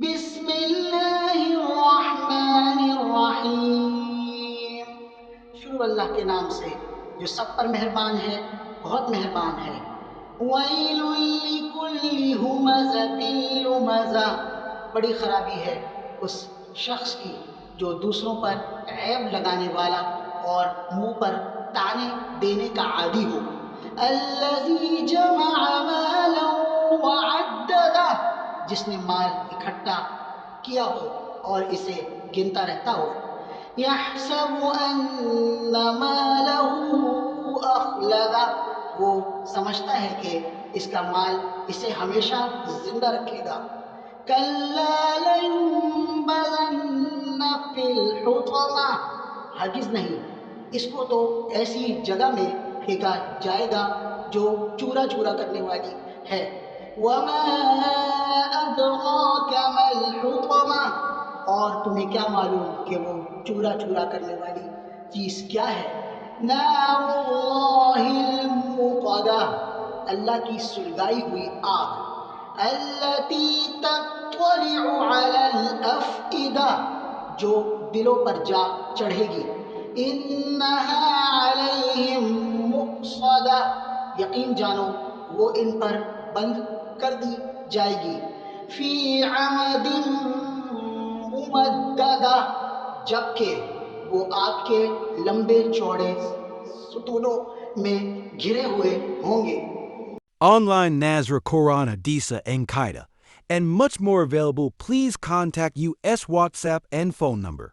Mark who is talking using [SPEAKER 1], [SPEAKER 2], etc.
[SPEAKER 1] بسم اللہ الرحمن الرحیم، شروع اللہ کے نام سے جو سب پر مہربان ہے، بہت مہربان ہے۔ ویل لکل ہمزۃ لمزہ، بڑی خرابی ہے اس شخص کی جو دوسروں پر عیب لگانے والا اور منہ پر طعنے دینے کا عادی ہو۔ الذی جمع مالا وعددہ، جس نے مال اکٹھا کیا ہو اور اسے گنتا رہتا ہو۔ یحسب ان مالہ اخلدہ، وہ سمجھتا ہے کہ اس کا مال اسے ہمیشہ زندہ رکھے گا۔ کلا لینبذن فی الحطمہ، ہرگز نہیں، اس کو تو ایسی جگہ میں پھینکا جائے گا جو چورا چورا کرنے والی ہے۔ وما ادراک ما الحطمہ، اور تمہیں کیا معلوم کہ وہ چورا چورا کرنے والی چیز کیا ہے؟ نار اللہ الموقدہ، اللہ کی سلگائی ہوئی آگ۔ التی تطلع علی الافئدہ، جو دلوں پر جا چڑھے گی۔ انہا علیہم مؤصدہ، یقین جانو وہ ان پر بند کر دی جائے گی۔ فی عمد ممددہ، جبکہ وہ آگ کے لمبے چوڑے ستونوں میں گھرے ہوئے ہوں گے۔
[SPEAKER 2] Online Nazra Quran Hadisa and Qaida, and much more available. Please contact US WhatsApp and phone number.